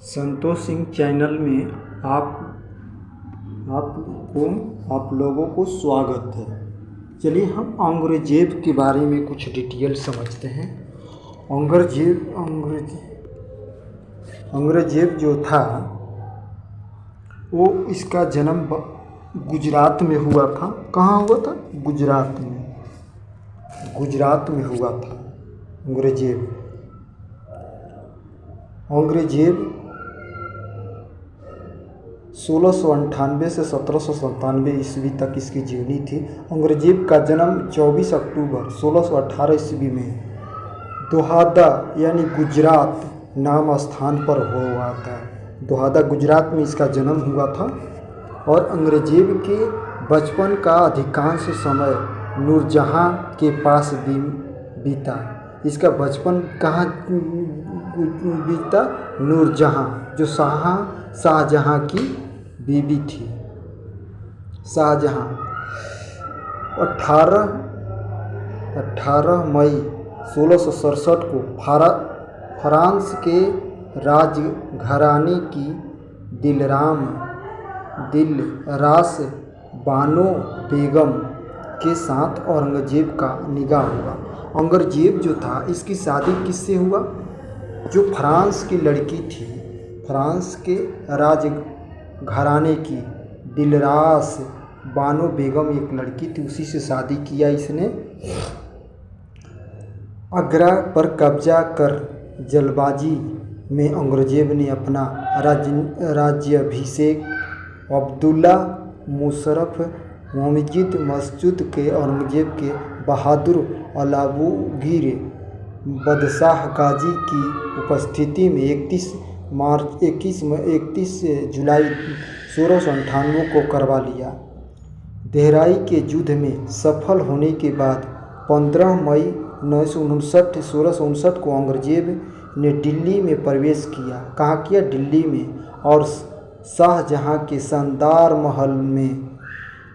Santosh Singh channel में आप लोगों को स्वागत है। चलिए हम औरंगजेब के बारे में कुछ डिटेल समझते हैं। औरंगजेब जो था वो इसका जन्म गुजरात में हुआ था। कहाँ हुआ था? गुजरात में हुआ था औरंगजेब 1698 से 1797 ईस्वी तक इसकी जीवनी थी। औरंगजेब का जन्म 24 अक्टूबर 1618 ईस्वी में दोहादा यानी गुजरात नाम स्थान पर हुआ था। दोहादा गुजरात में इसका जन्म हुआ था। और औरंगजेब के बचपन का अधिकांश समय नूरजहाँ के पास बीता। इसका बचपन कहाँ बीता? नूरजहाँ, जो शाहजहाँ की बीवी थी। शाहजहाँ 18 मई 1667 को फ्रांस के राजघराने की दिलरास बानो बेगम के साथ औरंगजेब का निकाह हुआ। औरंगजेब जो था इसकी शादी किससे हुआ? जो फ्रांस की लड़की थी, फ्रांस के राजघराने की दिलरास बानो बेगम एक लड़की थी, उसी से शादी किया इसने। आगरा पर कब्जा कर जल्दबाजी में औरंगजेब ने अपना राज्याभिषेक अब्दुल्ला मुशर्रफ मोहम्मद मसूद के औरंगजेब के बहादुर अलाउद्दीन बदशाह गाजी की उपस्थिति में 31 जुलाई 1698 को करवा लिया। देहराई के युद्ध में सफल होने के बाद 15 मई 1659 को औरंगजेब ने दिल्ली में प्रवेश किया। कहाँ किया? दिल्ली में। और शाहजहाँ के शानदार महल में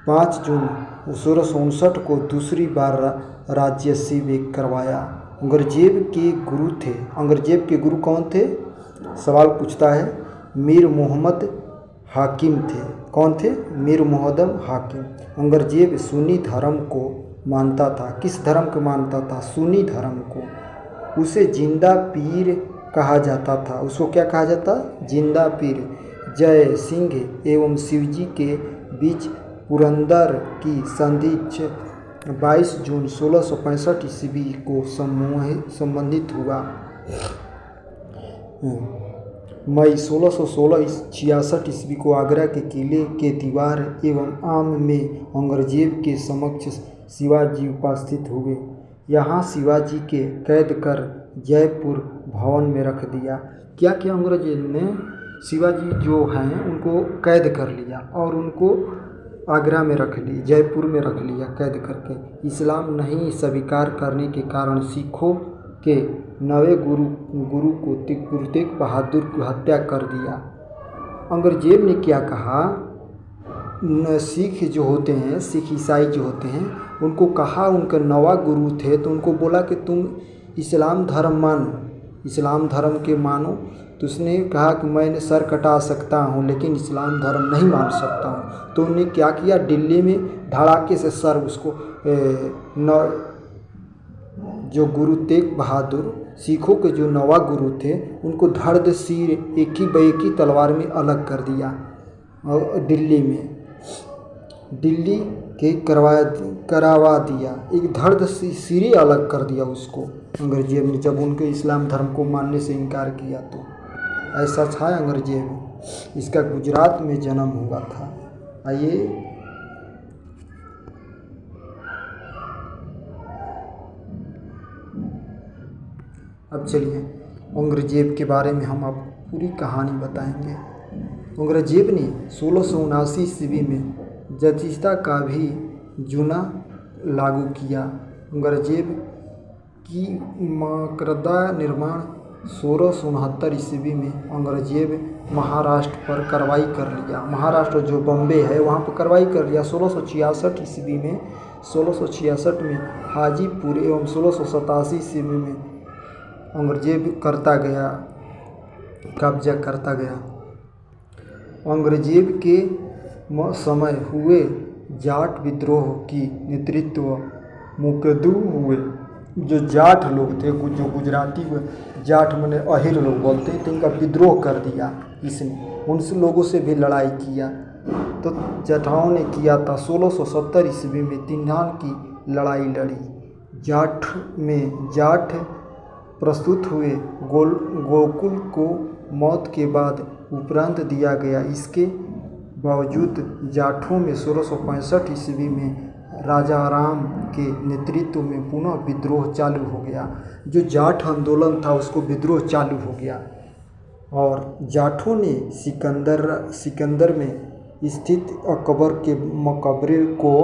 5 जून 1659 को दूसरी बार राज्याभिषेक करवाया। औरंगजेब के गुरु कौन थे? सवाल पूछता है। मीर मोहम्मद हाकिम थे। कौन थे? मीर मोहम्मद हाकिम। औरंगजेब सुन्नी धर्म को मानता था। किस धर्म को मानता था? सुन्नी धर्म को। उसे जिंदा पीर कहा जाता था। उसको क्या कहा जाता? जिंदा पीर। जय सिंह एवं शिवजी के बीच पुरंदर की संधि 22 जून 1665 ईस्वी को संबंधित हुआ। मई 1666 ईस्वी को आगरा के किले के दीवार एवं आम में औरंगजेब के समक्ष शिवाजी उपस्थित हुए। यहाँ शिवाजी के कैद कर जयपुर भवन में रख दिया। क्या किया औरंगजेब ने? शिवाजी जो हैं उनको कैद कर लिया और उनको आगरा में रख लिया, जयपुर में रख लिया कैद करके। इस्लाम नहीं स्वीकार करने के कारण सिखों के 9वें गुरु गुरु तेग बहादुर की हत्या कर दिया। औरंगजेब ने क्या कहा? सिख जो होते हैं, सिख ईसाई जो होते हैं, उनको कहा, उनके 9वां गुरु थे तो उनको बोला कि तुम इस्लाम धर्म मानो, इस्लाम धर्म के मानो। तो उसने कहा कि मैं सर कटा सकता हूँ लेकिन इस्लाम धर्म नहीं मान सकता हूँ। तो उन्होंने क्या किया? दिल्ली में धड़ाके से सर उसको जो गुरु तेग बहादुर, सिखों के जो 9वां गुरु थे, उनको धड़ सिर एक ही तलवार में अलग कर दिया। और दिल्ली के करवा दिया, एक धड़ सिर अलग कर दिया उसको औरंगजेब ने, जब उनके इस्लाम धर्म को मानने से इनकार किया। तो ऐसा था औरंगजेब। इसका गुजरात में जन्म हुआ था। आइए अब चलिए औरंगजेब के बारे में हम आपको पूरी कहानी बताएंगे। औरंगजेब ने 1679 ईस्वी में जतीस्ता का भी जुना लागू किया। औरंगजेब की मकरदा निर्माण 1669 ईस्वी में औरंगजेब महाराष्ट्र पर कार्रवाई कर लिया। महाराष्ट्र जो बम्बे है वहाँ पर कार्रवाई कर लिया। 1666 ईस्वी में 1666 में हाजीपुर एवं 1687 ईस्वी में औरंगजेब करता गया कब्जा करता गया। औरंगजेब के समय हुए जाट विद्रोह की नेतृत्व मुकदू हुए। जो जाट लोग थे, जो गुजराती जाट माने अहिर लोग बोलते हैं, तो इनका विद्रोह कर दिया इसने, उनसे लोगों से भी लड़ाई किया। तो जाटाओं ने किया था 1670 ईस्वी में तिन्नान की लड़ाई लड़ी। जाट प्रस्तुत हुए। गोकुल को मौत के बाद उपरांत दिया गया। इसके बावजूद जाटों में 1665 ईस्वी में राजाराम के नेतृत्व में पुनः विद्रोह चालू हो गया। जो जाट आंदोलन था उसको विद्रोह चालू हो गया और जाटों ने सिकंदर में स्थित अकबर के मकबरे को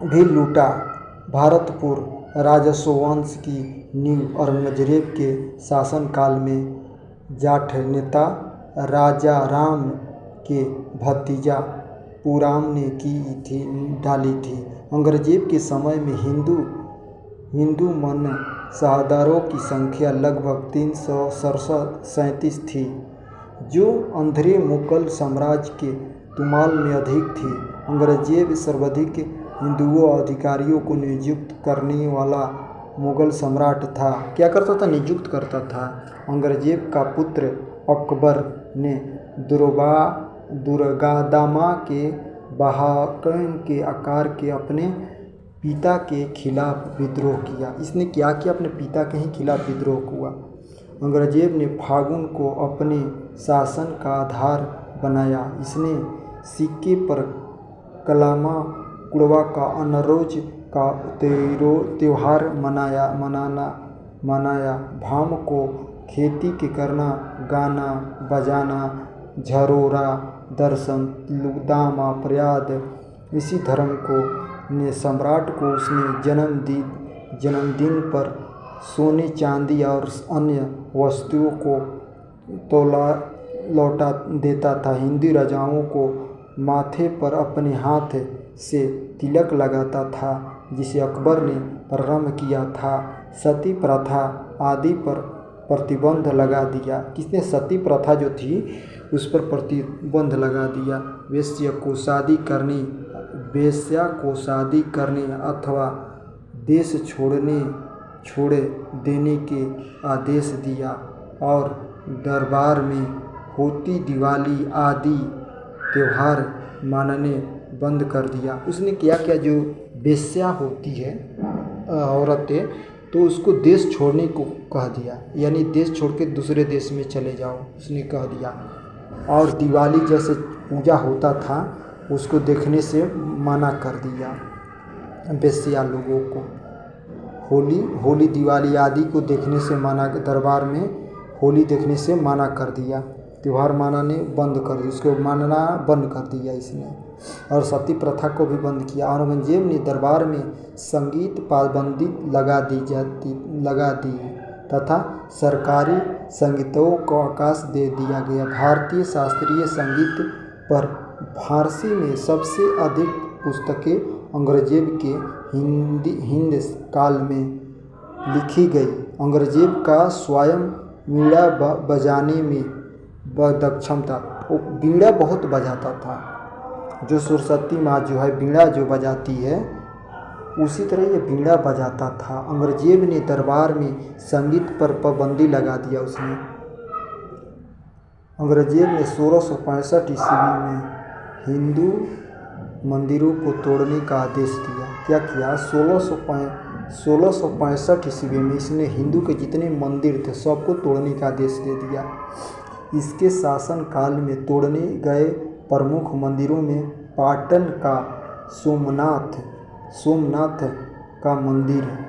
भी लूटा। भरतपुर राजस्व वंश की नींव औरंगजेब के शासनकाल में जाट नेता राजाराम के भतीजा पुराम ने डाली थी। औरंगजेब के समय में हिंदू मन सरदारों की संख्या लगभग 337 थी, जो अंधेरे मुगल साम्राज्य के तुमाल में अधिक थी। औरंगजेब सर्वाधिक हिंदुओं अधिकारियों को नियुक्त करने वाला मुगल सम्राट था। क्या करता था? नियुक्त करता था। औरंगजेब का पुत्र अकबर ने दुर्गादामा के बहाकन के आकार के अपने पिता के खिलाफ विद्रोह किया। इसने क्या किया? अपने पिता के ही खिलाफ विद्रोह हुआ। औरंगजेब ने फागुन को अपने शासन का आधार बनाया। इसने सिक्के पर कलामा कुड़वा का अनरोज का त्योहार मनाया। भाम को खेती के करना, गाना बजाना, झरोरा दर्शन, लुगदामा प्रयाद। इसी धर्म को ने सम्राट को उसने जन्मदिन पर सोने चांदी और अन्य वस्तुओं को लौटा देता था। हिंदू राजाओं को माथे पर अपने हाथ से तिलक लगाता था, जिसे अकबर ने प्रारंभ किया था। सती प्रथा आदि पर प्रतिबंध लगा दिया। किसने? सती प्रथा जो थी उस पर प्रतिबंध लगा दिया। वेश्या को शादी करने अथवा देश छोड़ देने के आदेश दिया और दरबार में होती दिवाली आदि त्योहार मानने बंद कर दिया। उसने क्या किया? जो वेश्या होती है औरतें, तो उसको देश छोड़ने को कह दिया, यानी देश छोड़ के दूसरे देश में चले जाओ, उसने कह दिया। और दिवाली जैसे पूजा होता था उसको देखने से मना कर दिया वेश्या लोगों को। होली दिवाली आदि को देखने से मना, दरबार में होली देखने से मना कर दिया। त्यौहार मनाने बंद कर दिया, उसको मानना बंद कर दिया इसने। और सती प्रथा को भी बंद किया। औरंगजेब ने दरबार में संगीत पाबंदी लगा दी तथा सरकारी संगीतों को अवकाश दे दिया गया। भारतीय शास्त्रीय संगीत पर फारसी में सबसे अधिक पुस्तकें औरंगजेब के हिंद काल में लिखी गई। औरंगजेब का स्वयं वीणा बजाने में दक्षम था। वो वीणा बहुत बजाता था। जो सरस्वती माँ जो है वीणा जो बजाती है, उसी तरह ये वीणा बजाता था। औरंगजेब ने दरबार में संगीत पर पाबंदी लगा दिया। उसने औरंगजेब ने 1665 ईस्वी में हिंदू मंदिरों को तोड़ने का आदेश दिया। क्या किया? 1665 ईस्वी में इसने हिंदू के जितने मंदिर थे सबको तोड़ने का आदेश दे दिया। इसके शासन काल में तोड़ने गए प्रमुख मंदिरों में पाटन का सोमनाथ का मंदिर है।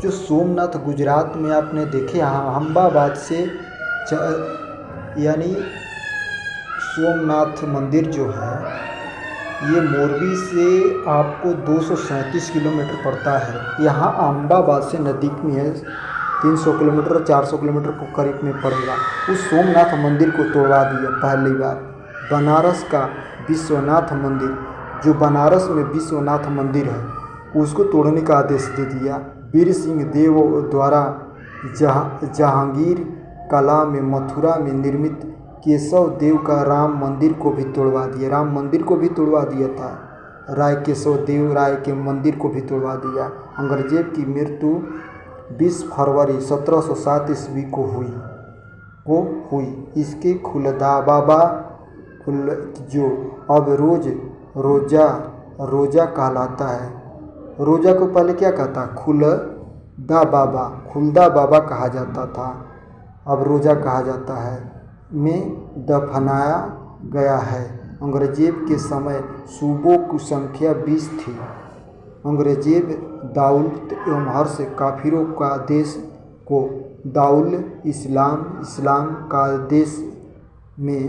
जो सोमनाथ गुजरात में आपने देखे, अहमदाबाद से यानी सोमनाथ मंदिर जो है ये मोरबी से आपको 237 किलोमीटर पड़ता है। यहाँ अहमदाबाद से नज़दीक में है, 300 किलोमीटर 400 किलोमीटर को करीब में पड़ेगा। उस सोमनाथ मंदिर को तोड़ा दिया पहली बार। बनारस का विश्वनाथ मंदिर, जो बनारस में विश्वनाथ मंदिर है, उसको तोड़ने का आदेश दे दिया। वीर सिंह देव द्वारा जहांगीर कला में मथुरा में निर्मित केशव देव का राम मंदिर को भी तोड़वा दिया। राम मंदिर को भी तोड़वा दिया था। राय केशव देव राय के मंदिर को भी तोड़वा दिया। औरंगजेब की मृत्यु 20 फरवरी 1707 ईस्वी को हुई। इसके खुलदाबाबा जो अब रोजा कहलाता है। रोजा को पहले क्या कहता? खुलदा बाबा कहा जाता था, अब रोजा कहा जाता है, में दफनाया गया है। औरंगजेब के समय सूबों की संख्या 20 थी। औरंगजेब दाउलत एवं हर्ष काफिरों का देश को दाउल इस्लाम का देश में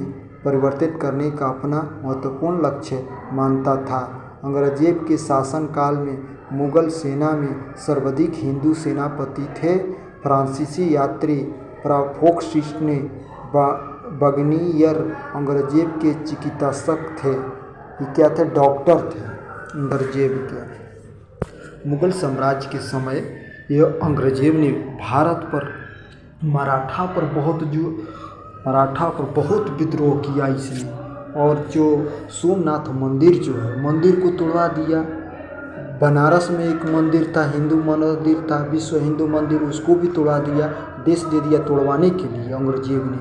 परिवर्तित करने का अपना महत्वपूर्ण लक्ष्य मानता था। औरंगजेब के शासनकाल में मुगल सेना में सर्वाधिक हिंदू सेनापति थे। फ्रांसीसी यात्री फोक्सिस ने बगनियर औरंगजेब के चिकित्सक थे। ये क्या थे? डॉक्टर थे औरंगजेब के। मुगल साम्राज्य के समय यह औरंगजेब ने भारत पर मराठा पर बहुत विद्रोह किया इसने। और जो सोमनाथ मंदिर जो है, मंदिर को तोड़वा दिया। बनारस में एक मंदिर था, हिंदू मंदिर था, विश्व हिंदू मंदिर, उसको भी तोड़वा दिया। देश दे दिया तोड़वाने के लिए औरंगजेब ने।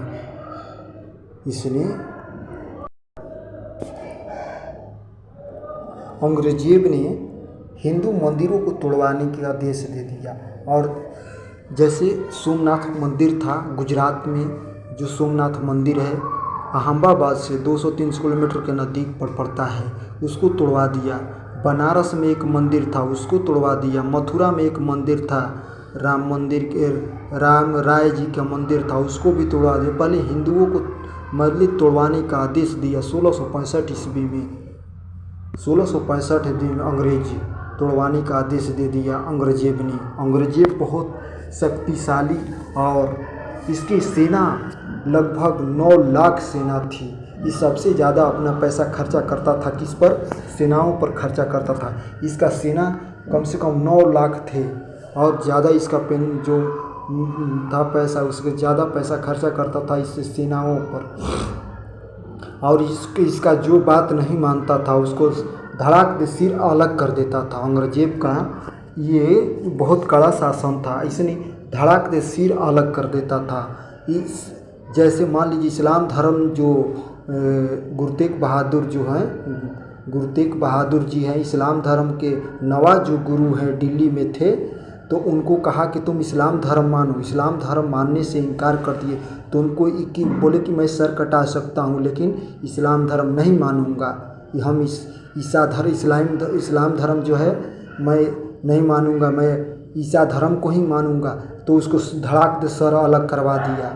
औरंगजेब ने हिंदू मंदिरों को तोड़वाने का आदेश दे दिया। और जैसे सोमनाथ मंदिर था गुजरात में, जो सोमनाथ मंदिर है अहमदाबाद से 200-300 किलोमीटर के नज़दीक पड़ता है, उसको तोड़वा दिया। बनारस में एक मंदिर था, उसको तोड़वा दिया। मथुरा में एक मंदिर था, राम राय जी का मंदिर था, उसको भी तोड़वा दिया। पहले हिंदुओं को मंदिर तोड़वाने का आदेश दिया 1665 ईस्वी में। 1665 में अंग्रेज तोड़वाने का आदेश दे दिया औरंगजेब ने। औरंगजेब बहुत शक्तिशाली और इसकी सेना लगभग 9 लाख सेना थी। ये सबसे ज़्यादा अपना पैसा खर्चा करता था किस पर? सेनाओं पर खर्चा करता था। इसका सेना कम से कम 9 लाख थे और ज़्यादा इसका जो था पैसा, उसके ज़्यादा पैसा खर्चा करता था इस सेनाओं पर। और इसका जो बात नहीं मानता था उसको धड़ाक से सिर अलग कर देता था। औरंगजेब का ये बहुत कड़ा शासन था, इसने धड़ाक से सिर अलग कर देता था। जैसे मान लीजिए इस्लाम धर्म जो गुरु तेग बहादुर जी हैं, इस्लाम धर्म के नवा जो गुरु हैं दिल्ली में थे, तो उनको कहा कि तुम इस्लाम धर्म मानो। इस्लाम धर्म मानने से इनकार कर दिए तो उनको बोले कि मैं सर कटा सकता हूँ लेकिन इस्लाम धर्म नहीं मानूंगा। हम इस्लाम धर्म जो है मैं नहीं मानूंगा, मैं ईसा धर्म को ही मानूंगा। तो उसको धड़ाक से सर अलग करवा दिया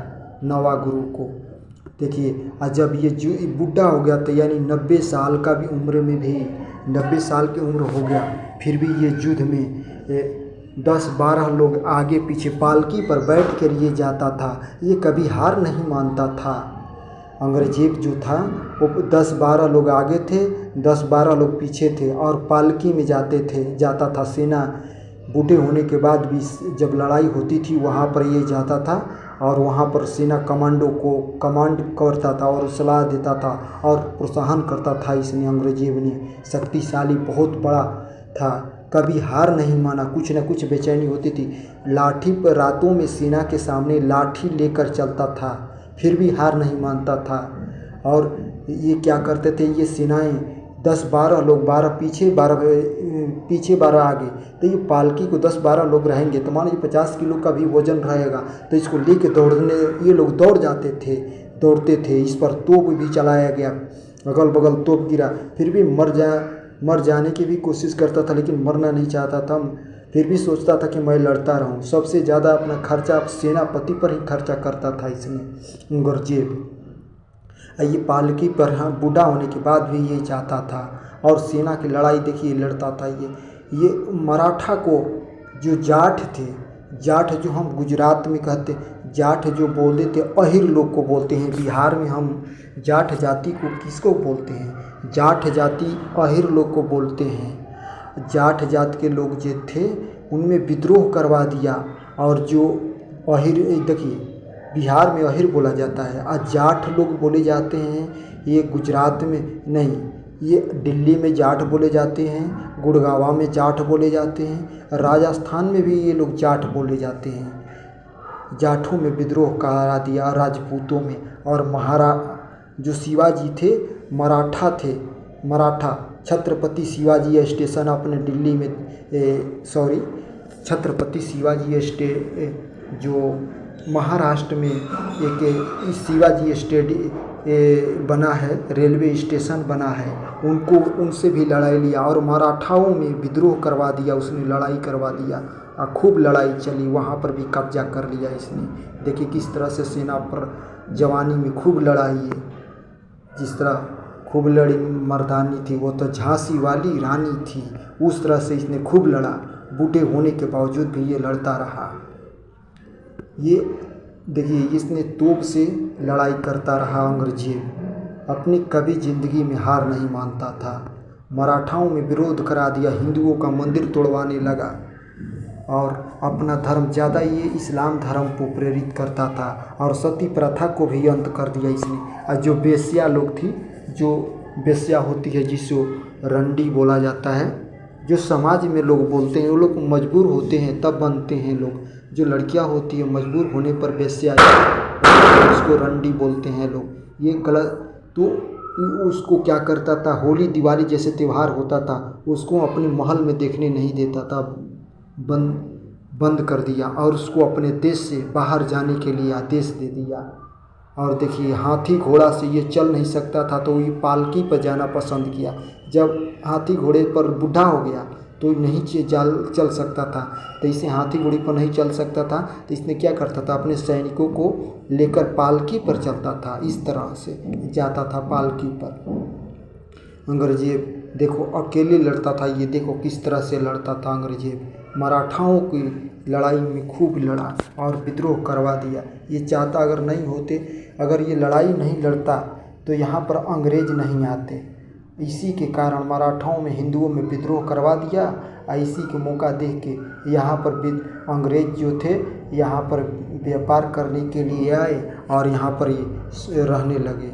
नवा गुरु को। देखिए, और जब ये जो बुढ़ा हो गया था, यानी 90 साल का भी उम्र में भी 90 साल की उम्र हो गया, फिर भी ये युद्ध में 10-12 लोग आगे पीछे पालकी पर बैठ कर ये जाता था। ये कभी हार नहीं मानता था। औरंगजेब जो था वो 10-12 लोग आगे थे, 10-12 लोग पीछे थे और पालकी में जाता था। सेना बूढ़े होने के बाद भी जब लड़ाई होती थी वहाँ पर ये जाता था और वहाँ पर सेना कमांडो को कमांड करता था और सलाह देता था और प्रोत्साहन करता था। इसने औरंगजेब ने शक्तिशाली बहुत बड़ा था, कभी हार नहीं माना। कुछ न कुछ बेचैनी होती थी। लाठी पर रातों में सेना के सामने लाठी लेकर चलता था, फिर भी हार नहीं मानता था। और ये क्या करते थे, ये सेनाएं 10-12 लोग, 12 पीछे 12 आगे, तो ये पालकी को 10-12 लोग रहेंगे तो मान लीजिए 50 किलो का भी वजन रहेगा, तो इसको लेके दौड़ने ये लोग दौड़ते थे। इस पर तोप भी चलाया गया, अगल बगल तोप गिरा, फिर भी मर जाने की भी कोशिश करता था लेकिन मरना नहीं चाहता था। फिर भी सोचता था कि मैं लड़ता रहूं। सबसे ज़्यादा अपना खर्चा सेनापति पर ही खर्चा करता था इसने औरंगजेब। ये पालकी पर बूढ़ा होने के बाद भी ये चाहता था और सेना की लड़ाई देखिए लड़ता था। ये मराठा को जो जाट थे, जाट जो हम गुजरात में कहते, जाट जो बोलते थे अहिर लोग को बोलते हैं। बिहार में हम जाट जाति को किसको बोलते हैं? जाट जाति अहिर लोग को बोलते हैं। जाट जात के लोग जो थे उनमें विद्रोह करवा दिया और जो अहिर, देखिए बिहार में अहिर बोला जाता है, और जाट लोग बोले जाते हैं ये गुजरात में नहीं, ये दिल्ली में जाट बोले जाते हैं, गुड़गांव में जाट बोले जाते हैं, राजस्थान में भी ये लोग जाट बोले जाते हैं। जाटों में विद्रोह करा दिया राजपूतों में, और जो शिवाजी थे मराठा थे, मराठा छत्रपति शिवाजी स्टेशन अपने दिल्ली में छत्रपति शिवाजी जो महाराष्ट्र में एक शिवाजी बना है, रेलवे स्टेशन बना है, उनसे भी लड़ाई लिया और मराठाओं में विद्रोह करवा दिया, उसने लड़ाई करवा दिया और खूब लड़ाई चली, वहाँ पर भी कब्जा कर लिया इसने। देखिए किस तरह से सेना पर जवानी में खूब लड़ाई है, जिस तरह खूब लड़ी मर्दानी थी, वो तो झांसी वाली रानी थी, उस तरह से इसने खूब लड़ा। बूढ़े होने के बावजूद भी ये लड़ता रहा। ये देखिए इसने तोप से लड़ाई करता रहा औरंगजेब, अपनी कभी ज़िंदगी में हार नहीं मानता था। मराठाओं में विरोध करा दिया, हिंदुओं का मंदिर तोड़वाने लगा और अपना धर्म ज़्यादा ये इस्लाम धर्म को प्रेरित करता था, और सती प्रथा को भी अंत कर दिया इसने। और जो बेश्या लोग थी, जो बेश्या होती है जिसको रंडी बोला जाता है, जो समाज में लोग बोलते हैं, वो लोग मजबूर होते हैं तब बनते हैं लोग। जो लड़कियां होती है मजबूर होने पर बेश्या, उसको रंडी बोलते हैं लोग। ये गलत। तो उसको क्या करता था, होली दिवाली जैसे त्यौहार होता था उसको अपने महल में देखने नहीं देता था, बंद कर दिया और उसको अपने देश से बाहर जाने के लिए आदेश दे दिया। और देखिए हाथी घोड़ा से ये चल नहीं सकता था तो ये पालकी पर जाना पसंद किया। जब हाथी घोड़े पर बूढ़ा हो गया तो नहीं चल सकता था, तो इसे हाथी घोड़े पर नहीं चल सकता था तो इसने क्या करता था, अपने सैनिकों को लेकर पालकी पर चलता था, इस तरह से जाता था पालकी पर। औरंगजेब देखो अकेले लड़ता था, ये देखो किस तरह से लड़ता था औरंगजेब। मराठाओं की लड़ाई में खूब लड़ा और विद्रोह करवा दिया। ये चाहता अगर नहीं होते, अगर ये लड़ाई नहीं लड़ता तो यहाँ पर अंग्रेज नहीं आते। इसी के कारण मराठाओं में हिंदुओं में विद्रोह करवा दिया और इसी के मौका देख के यहाँ पर अंग्रेज जो थे यहाँ पर व्यापार करने के लिए आए और यहाँ पर ये रहने लगे।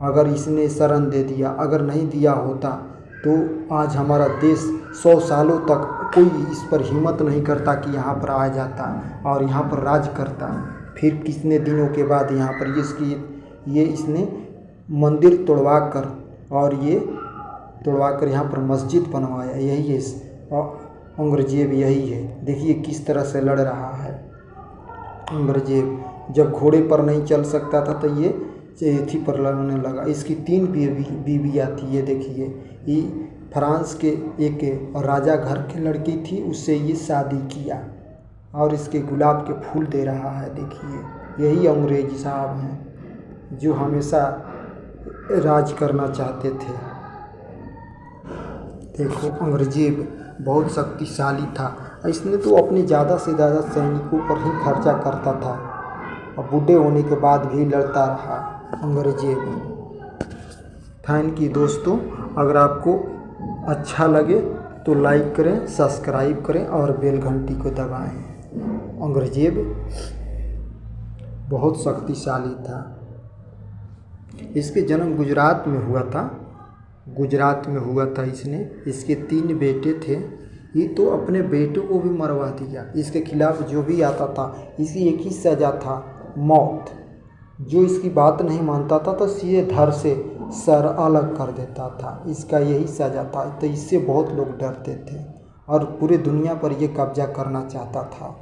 अगर इसने शरण दे दिया, अगर नहीं दिया होता तो आज हमारा देश 100 सालों तक कोई इस पर हिम्मत नहीं करता कि यहाँ पर आ जाता और यहाँ पर राज करता। फिर कितने दिनों के बाद यहाँ पर इसने मंदिर तोड़वा कर यहाँ पर मस्जिद बनवाया। यही है औरंगजेब, यही है। देखिए किस तरह से लड़ रहा है औरंगजेब। जब घोड़े पर नहीं चल सकता था तो ये चेथी पर लड़ने लगा। इसकी 3 बीवियाँ थी। ये देखिए, ये फ्रांस के एक राजा घर की लड़की थी, उससे ये शादी किया और इसके गुलाब के फूल दे रहा है। देखिए यही अंग्रेज साहब हैं जो हमेशा राज करना चाहते थे। देखो औरंगजेब बहुत शक्तिशाली था, इसने तो अपने ज़्यादा से ज़्यादा सैनिकों पर ही खर्चा करता था और बूढ़े होने के बाद भी लड़ता रहा औरंगजेब। थैंक यू दोस्तों। अगर आपको अच्छा लगे तो लाइक करें, सब्सक्राइब करें और बेल घंटी को दबाएं। औरंगजेब बहुत शक्तिशाली था। इसके जन्म गुजरात में हुआ था। इसके 3 बेटे थे। ये तो अपने बेटों को भी मरवा दिया। इसके खिलाफ जो भी आता था इसकी एक ही सज़ा था, मौत। जो इसकी बात नहीं मानता था तो सीधे धड़ से सर अलग कर देता था। इसका यही सज़ा था। तो इससे बहुत लोग डरते थे और पूरे दुनिया पर ये कब्जा करना चाहता था।